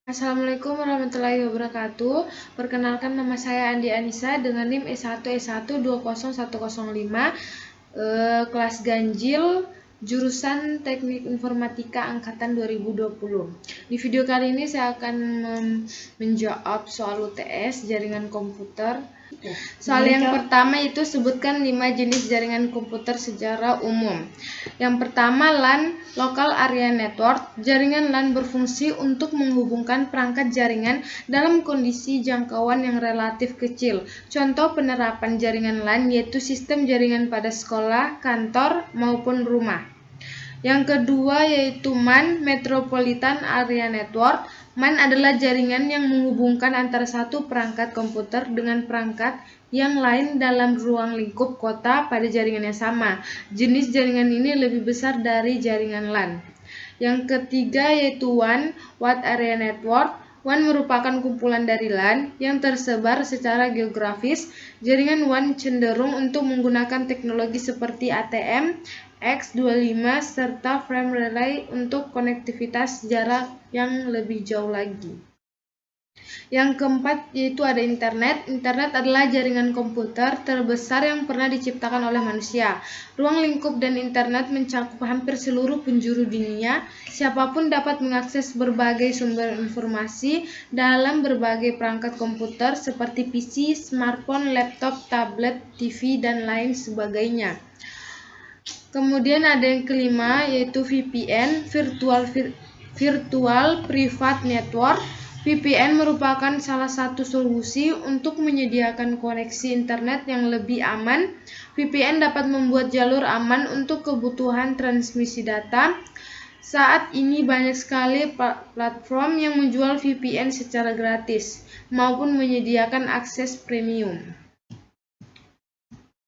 Assalamualaikum warahmatullahi wabarakatuh. Perkenalkan, nama saya Andi Anissa dengan NIM E1E1 20105, kelas ganjil, jurusan Teknik Informatika angkatan 2020. Di video kali ini saya akan menjawab soal UTS jaringan komputer. Soal yang pertama itu sebutkan 5 jenis jaringan komputer secara umum. Yang pertama, LAN, Local Area Network. Jaringan LAN berfungsi untuk menghubungkan perangkat jaringan dalam kondisi jangkauan yang relatif kecil. Contoh penerapan jaringan LAN yaitu sistem jaringan pada sekolah, kantor, maupun rumah. Yang kedua yaitu MAN, Metropolitan Area Network. MAN adalah jaringan yang menghubungkan antara satu perangkat komputer dengan perangkat yang lain dalam ruang lingkup kota pada jaringan yang sama. Jenis jaringan ini lebih besar dari jaringan LAN. Yang ketiga yaitu WAN, Wide Area Network. WAN merupakan kumpulan dari LAN yang tersebar secara geografis. Jaringan WAN cenderung untuk menggunakan teknologi seperti ATM, X25, serta frame relay untuk konektivitas jarak yang lebih jauh lagi. Yang keempat yaitu ada internet. Internet adalah jaringan komputer terbesar yang pernah diciptakan oleh manusia. Ruang lingkup dan internet mencakup hampir seluruh penjuru dunia. Siapapun dapat mengakses berbagai sumber informasi dalam berbagai perangkat komputer seperti PC, smartphone, laptop, tablet, TV, dan lain sebagainya. Kemudian ada yang kelima yaitu VPN, Virtual Private Network. VPN merupakan salah satu solusi untuk menyediakan koneksi internet yang lebih aman. VPN dapat membuat jalur aman untuk kebutuhan transmisi data. Saat ini banyak sekali platform yang menjual VPN secara gratis maupun menyediakan akses premium.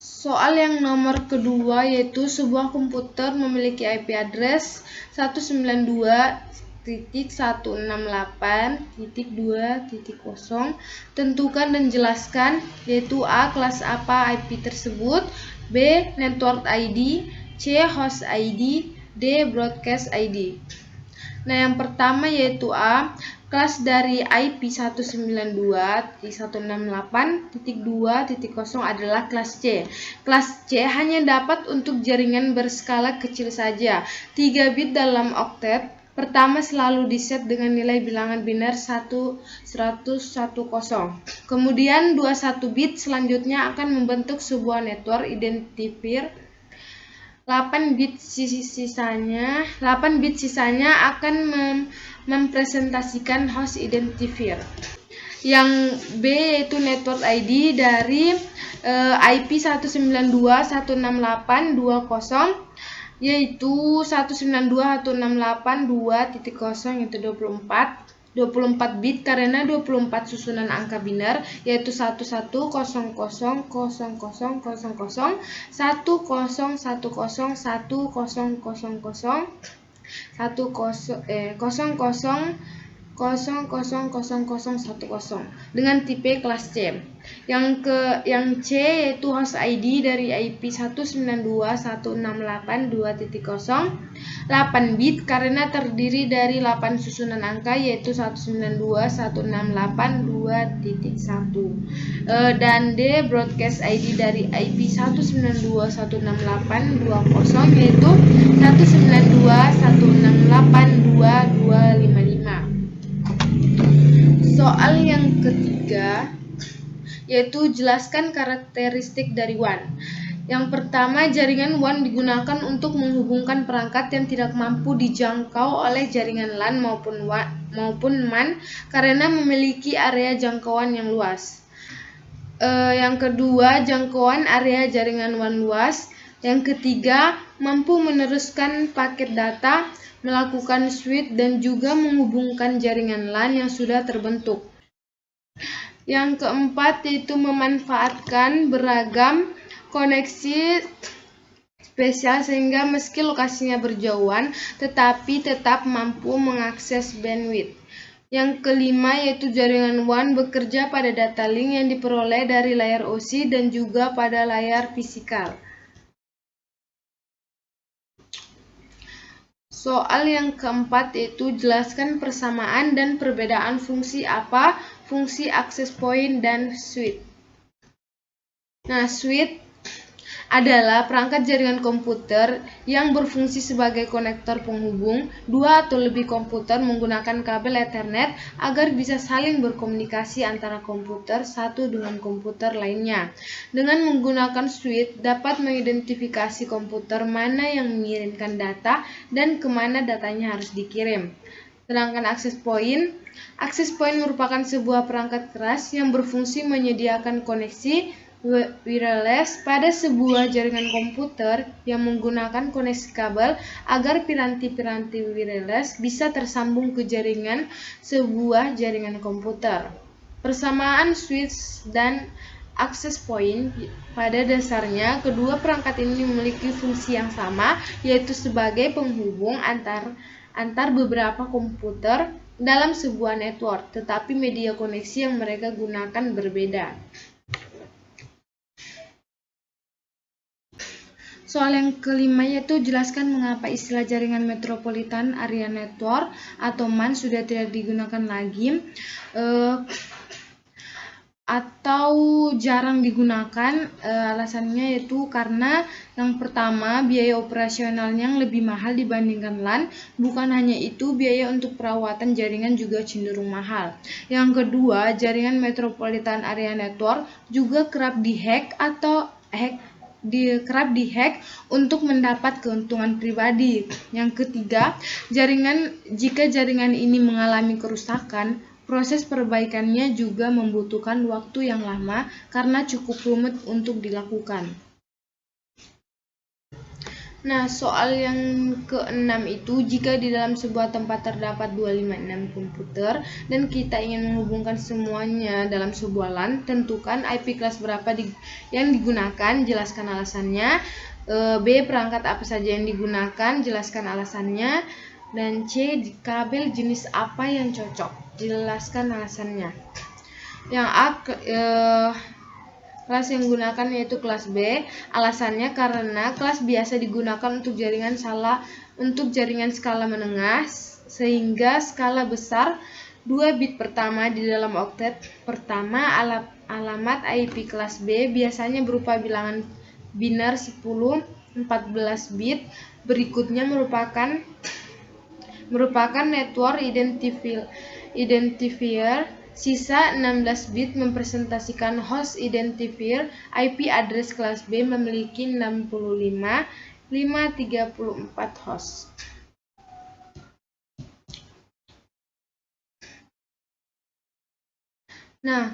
Soal yang nomor kedua yaitu sebuah komputer memiliki IP address 192.168.2.0. Tentukan dan jelaskan, yaitu A. Kelas apa IP tersebut, B. Network ID, C. Host ID, D. Broadcast ID. Nah, yang pertama yaitu A. Kelas dari IP 192.168.2.0 adalah kelas C. Kelas C hanya dapat untuk jaringan berskala kecil saja. 3 bit dalam oktet pertama selalu diset dengan nilai bilangan biner 110. Kemudian 21 bit selanjutnya akan membentuk sebuah network identifier. 8 bit sisanya akan mempresentasikan host identifier. Yang B yaitu network ID dari IP 192.168.2.0 yaitu 192.168.2.0 yaitu 24 bit karena 24 susunan angka biner yaitu 11001010101010 dengan tipe kelas C. Yang C yaitu host ID dari IP 192.168.2.0 8 bit karena terdiri dari 8 susunan angka yaitu 192.168.2.1 dan D broadcast ID dari IP 192.168.2.0 yaitu 192.168.2.255. Soal yang ketiga yaitu jelaskan karakteristik dari WAN. Yang pertama, jaringan WAN digunakan untuk menghubungkan perangkat yang tidak mampu dijangkau oleh jaringan LAN maupun MAN karena memiliki area jangkauan yang luas. Yang kedua, jangkauan area jaringan WAN luas. Yang ketiga, mampu meneruskan paket data, melakukan switch, dan juga menghubungkan jaringan LAN yang sudah terbentuk. Yang keempat yaitu memanfaatkan beragam koneksi spesial sehingga meski lokasinya berjauhan tetapi tetap mampu mengakses bandwidth. Yang kelima yaitu jaringan WAN bekerja pada data link yang diperoleh dari layar OSI dan juga pada layar fisikal. Soal yang keempat yaitu jelaskan persamaan dan perbedaan fungsi apa, fungsi access point dan switch. Nah, switch adalah perangkat jaringan komputer yang berfungsi sebagai konektor penghubung dua atau lebih komputer menggunakan kabel Ethernet agar bisa saling berkomunikasi antara komputer satu dengan komputer lainnya. Dengan menggunakan switch dapat mengidentifikasi komputer mana yang mengirimkan data dan kemana datanya harus dikirim. Sedangkan access point merupakan sebuah perangkat keras yang berfungsi menyediakan koneksi wireless pada sebuah jaringan komputer yang menggunakan koneksi kabel agar piranti-piranti wireless bisa tersambung ke jaringan sebuah jaringan komputer. Persamaan switch dan access point pada dasarnya kedua perangkat ini memiliki fungsi yang sama, yaitu sebagai penghubung antar beberapa komputer dalam sebuah network, tetapi media koneksi yang mereka gunakan berbeda. Soal yang kelima yaitu jelaskan mengapa istilah jaringan metropolitan area network atau MAN sudah tidak digunakan lagi atau jarang digunakan. Alasannya yaitu karena yang pertama biaya operasionalnya yang lebih mahal dibandingkan LAN. Bukan hanya itu, biaya untuk perawatan jaringan juga cenderung mahal. Yang kedua, jaringan metropolitan area network juga kerap dihack untuk mendapat keuntungan pribadi. Yang ketiga, jika jaringan ini mengalami kerusakan, proses perbaikannya juga membutuhkan waktu yang lama karena cukup rumit untuk dilakukan. Nah, soal yang keenam itu, jika di dalam sebuah tempat terdapat 256 komputer dan kita ingin menghubungkan semuanya dalam sebuah LAN, tentukan IP kelas berapa yang digunakan, jelaskan alasannya. B. Perangkat apa saja yang digunakan, jelaskan alasannya. Dan C. Kabel jenis apa yang cocok, jelaskan alasannya. Yang A, kelas yang digunakan yaitu kelas B. Alasannya karena kelas biasa digunakan untuk jaringan skala menengah, sehingga skala besar 2 bit pertama di dalam oktet pertama. Alamat IP kelas B biasanya berupa bilangan biner 10-14 bit. Berikutnya merupakan network identifier. Sisa 16 bit mempresentasikan host identifier. IP address kelas B memiliki 65.534 host. Nah,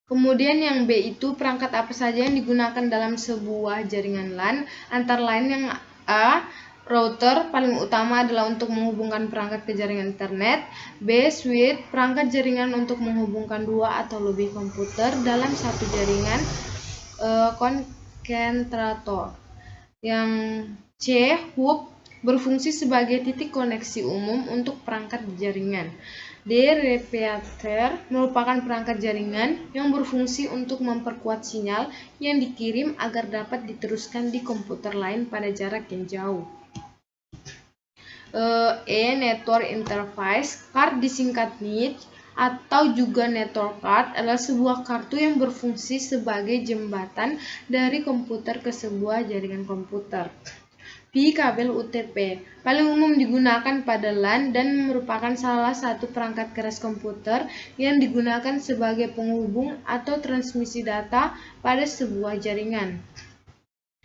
kemudian yang B itu perangkat apa saja yang digunakan dalam sebuah jaringan LAN. Antara lain yang A, router paling utama adalah untuk menghubungkan perangkat ke jaringan internet. B. Switch, perangkat jaringan untuk menghubungkan dua atau lebih komputer dalam satu jaringan konsentrator. Yang C. Hub, berfungsi sebagai titik koneksi umum untuk perangkat jaringan. D. Repeater, merupakan perangkat jaringan yang berfungsi untuk memperkuat sinyal yang dikirim agar dapat diteruskan di komputer lain pada jarak yang jauh. E. Network interface card, disingkat NIC atau juga network card, adalah sebuah kartu yang berfungsi sebagai jembatan dari komputer ke sebuah jaringan komputer. P. Kabel UTP, paling umum digunakan pada LAN dan merupakan salah satu perangkat keras komputer yang digunakan sebagai penghubung atau transmisi data pada sebuah jaringan.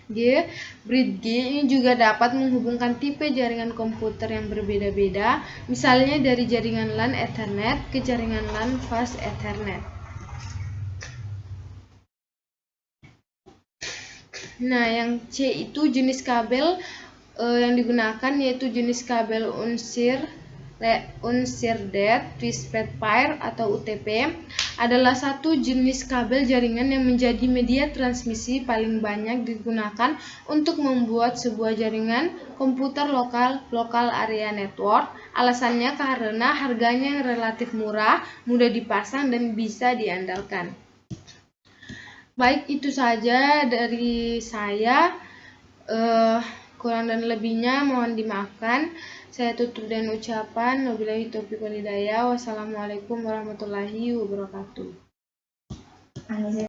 G. Bridge ini juga dapat menghubungkan tipe jaringan komputer yang berbeda-beda, misalnya dari jaringan LAN Ethernet ke jaringan LAN Fast Ethernet. Nah, yang C itu jenis kabel yang digunakan yaitu jenis kabel Unshielded Twisted Pair atau UTP, adalah satu jenis kabel jaringan yang menjadi media transmisi paling banyak digunakan untuk membuat sebuah jaringan komputer lokal area network. Alasannya karena harganya yang relatif murah, mudah dipasang dan bisa diandalkan. Baik, itu saja dari saya. Kurang dan lebihnya mohon dimaafkan. Saya tutup dengan ucapan wabillahi taufiq wal hidayah. Wassalamualaikum warahmatullahi wabarakatuh.